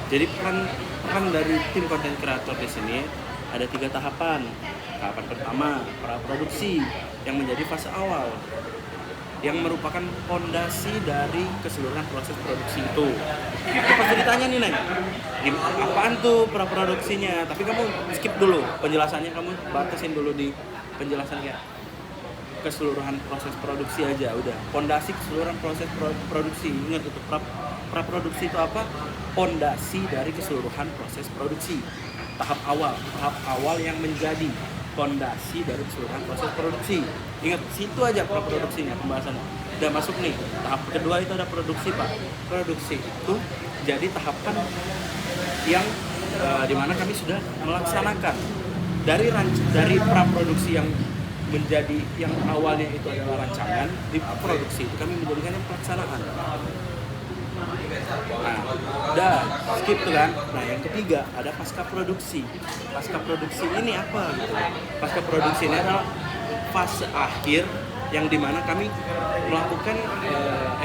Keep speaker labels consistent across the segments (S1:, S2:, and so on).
S1: Jadi peran dari tim konten kreator di sini ada 3 tahapan. Tahapan pertama, praproduksi yang menjadi fase awal, yang merupakan fondasi dari keseluruhan proses produksi itu. Pasti ditanya nih, Neng, apaan tuh praproduksinya? Tapi kamu skip dulu penjelasannya, kamu batasin dulu di penjelasannya. Keseluruhan proses produksi aja udah. Fondasi keseluruhan proses produksi. Ingat itu praproduksi itu apa? Fondasi dari keseluruhan proses produksi. Tahap awal yang menjadi fondasi dari keseluruhan proses produksi. Ingat, situ aja praproduksinya pembahasannya. Udah masuk nih. Tahap kedua itu ada produksi, Pak. Produksi itu jadi tahapan yang dimana kami sudah melaksanakan dari praproduksi yang menjadi yang awalnya itu adalah rancangan, di produksi itu kami menjadikannya pelaksanaan. Nah, udah skip tuh kan. Nah, yang ketiga ada pasca produksi. Pasca produksi ini apa gitu? Pasca produksi ini adalah fase akhir yang dimana kami melakukan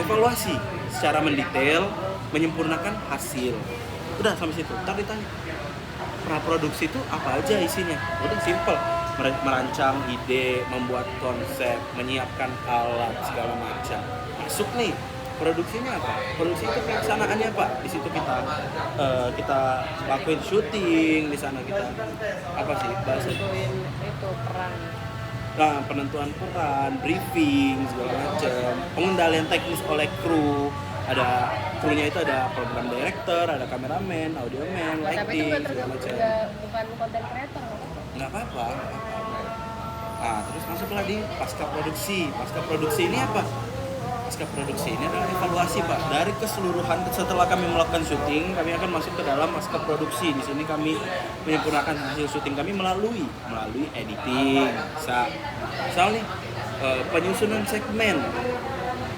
S1: evaluasi secara mendetail, menyempurnakan hasil. Udah sampai situ. Ntar ditanya, praproduksi itu apa aja isinya? Udah simple. Merancang ide, membuat konsep, menyiapkan alat segala macam. Masuk nih. Produksinya apa? Produksi itu pelaksanaannya Pak. Di situ kita lakuin syuting, di sana kita apa sih bahasa
S2: itu peran.
S1: Nah, penentuan peran, briefing segala macam, pengendalian teknis oleh kru. Ada krunya itu ada program director, ada kameramen, audioman, lighting, segala macam.
S2: Bukan konten kreator.
S1: Nggak apa-apa. Nah, terus masuklah di pasca produksi. Pasca produksi ini apa? Pasca produksi ini adalah evaluasi, Pak. Dari keseluruhan setelah kami melakukan syuting, kami akan masuk ke dalam pasca produksi. Di sini kami menyempurnakan hasil syuting kami melalui editing. Misalnya penyusunan segmen.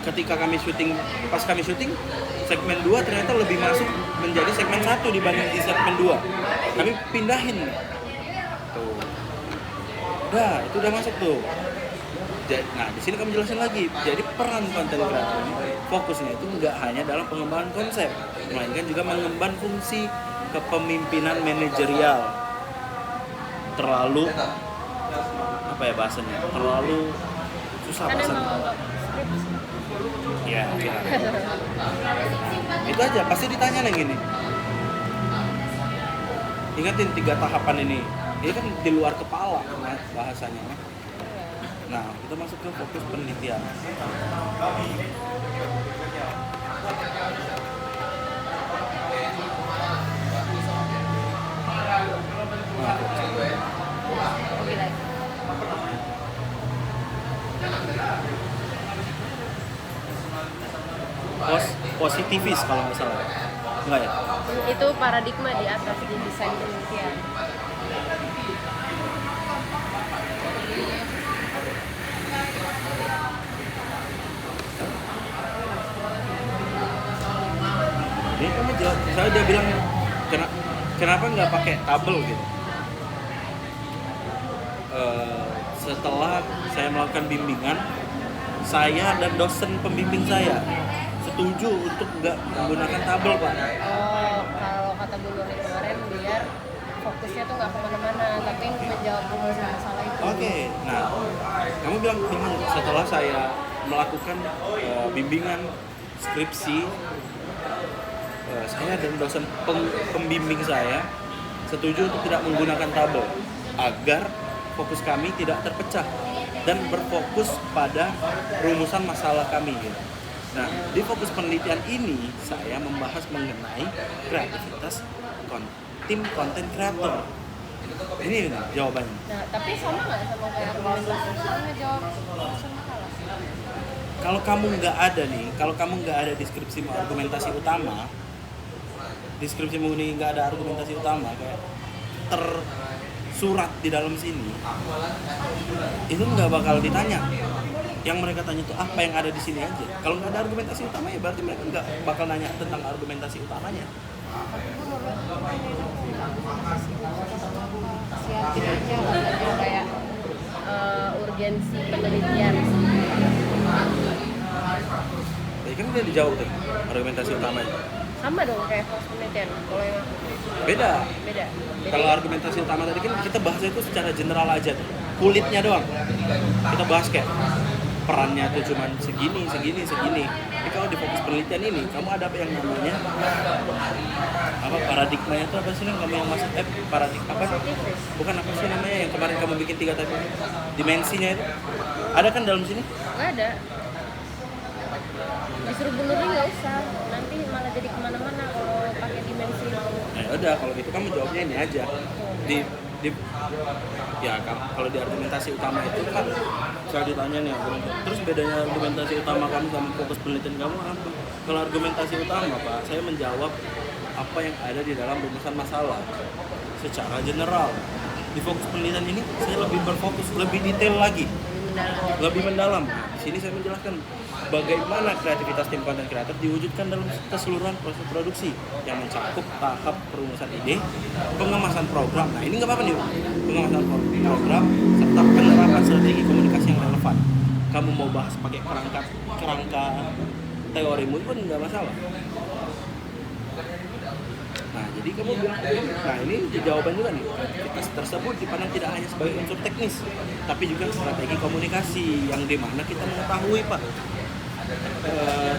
S1: Ketika kami syuting, pas kami syuting segmen 2 ternyata lebih masuk menjadi segmen 1 dibanding di segmen 2. Kami pindahin. Tuh. Udah, itu udah masuk tuh. Nah, di sini kami jelasin lagi. Jadi peran konten kreator ini fokusnya itu nggak hanya dalam pengembangan konsep, melainkan juga mengemban fungsi kepemimpinan manajerial. Terlalu apa ya bahasanya? Terlalu susah bahasanya. Ya. Itu aja, pasti ditanya yang gini. Ingatin 3 tahapan ini. Ini kan di luar kepala bahasanya. Nah, kita masuk ke fokus penelitian. Positivis kalau nggak salah. Enggak ya?
S2: Itu paradigma di atas di desain penelitian.
S1: Ini kamu jelas, saya udah bilang kenapa nggak pakai tabel gitu. Setelah saya melakukan bimbingan, saya dan dosen pembimbing saya setuju untuk nggak menggunakan tabel, Pak.
S2: Oh, kalau kata Bu Nuri kemarin biar fokusnya tuh nggak kemana-mana, tapi menjawab masalah itu.
S1: Oke, nah kamu bilang gini, setelah saya melakukan bimbingan skripsi, saya dan dosen pembimbing saya setuju untuk tidak menggunakan tabel agar fokus kami tidak terpecah dan berfokus pada rumusan masalah kami gitu. Nah, di fokus penelitian ini saya membahas mengenai kreativitas tim konten kreator. Ini jawabannya.
S2: Nah, tapi sama nggak sama kayak argumentasi? Sama ngejawab masalah.
S1: Kalau kamu nggak ada deskripsi argumentasi utama, deskripsi ini nggak ada argumentasi utama kayak tersurat di dalam sini, itu nggak bakal ditanya. Yang mereka tanya itu apa yang ada di sini aja. Kalau nggak ada argumentasi utama ya berarti mereka nggak bakal nanya tentang argumentasi utamanya.
S2: Kayak urgensi penelitian.
S1: kan udah dijawab tuh argumentasi utamanya.
S2: Sama dong kayak fokus penelitian. Kalau yang aku
S1: Beda.
S2: beda.
S1: Kalau argumentasi utama tadi kan kita bahasnya itu secara general aja tuh. Kulitnya doang. Kita bahas kayak perannya tuh cuman segini. Tapi kalau di fokus penelitian ini, kamu ada apa yang namanya paradigmanya itu apa sih yang kamu yang masuk paradigma apa?
S2: Positifis.
S1: Bukan apa sih namanya yang kemarin kamu bikin 3 tadi? Dimensinya itu. Ada kan dalam sini?
S2: Nggak ada. Disuruh benerin nggak usah. Nanti malah jadi kemana-mana kalau pakai dimensi itu.
S1: Nah, udah kalau gitu kamu jawabnya ini aja. Di ya kalau di argumentasi utama itu kan saya ditanya nih terus bedanya argumentasi utama kamu sama fokus penelitian kamu apa? Kalau argumentasi utama Pak, saya menjawab apa yang ada di dalam rumusan masalah secara general. Di fokus penelitian ini saya lebih berfokus, lebih detail lagi, lebih mendalam. Di sini saya menjelaskan bagaimana kreativitas tim content creator diwujudkan dalam keseluruhan proses produksi yang mencakup tahap perumusan ide, pengemasan program. Nah ini nggak apa-apa nih, pengemasan program serta penerapan strategi komunikasi yang relevan. Kamu mau bahas pakai kerangka teorimu pun nggak masalah. Nah jadi kamu bilang, nah ini jawaban juga nih. Kreativitas tersebut dipandang tidak hanya sebagai unsur teknis, tapi juga strategi komunikasi yang dimana kita mengetahui Pak.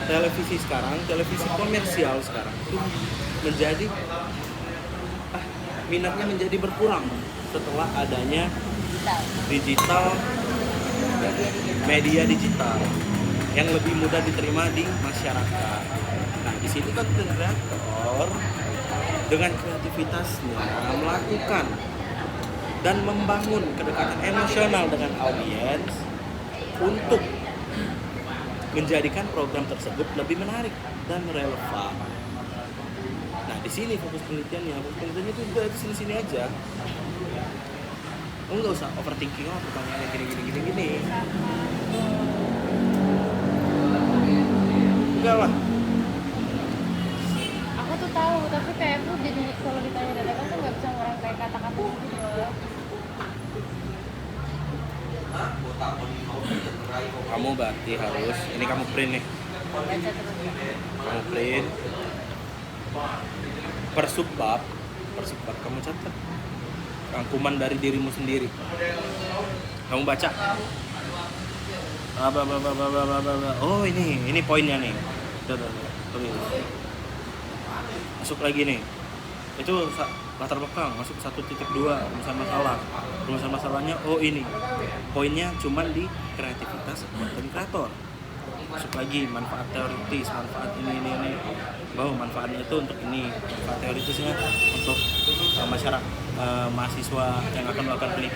S1: Televisi sekarang, televisi komersial sekarang itu menjadi minatnya menjadi berkurang setelah adanya digital, media digital yang lebih mudah diterima di masyarakat. Nah di sini content creator dengan kreativitasnya melakukan dan membangun kedekatan emosional dengan audiens untuk menjadikan program tersebut lebih menarik dan relevan. Nah, di sini fokus penelitiannya. Fokus penelitiannya itu udah di sini-sini aja. Kamu nggak usah overthinking pertanyaannya gini. Enggak lah.
S2: Aku tuh tahu, tapi kayak aku jadi kalau ditanya dadakan tuh nggak bisa ngerangkai kata-kata gitu loh.
S1: Kamu berarti harus, ini kamu print nih.
S2: Baca terus.
S1: Kamu print per subbab kamu catat rangkuman dari dirimu sendiri. Kamu baca. Oh ini poinnya nih. Tuh. Masuk lagi nih. Itu latar belakang, masuk 1.2 rumusan masalahnya. Oh ini poinnya cuman di kreativitas content creator. Masuk lagi manfaat teoritis, manfaat ini bahwa manfaatnya itu untuk ini, manfaat teoritisnya untuk masyarakat mahasiswa yang akan melakukan penelitian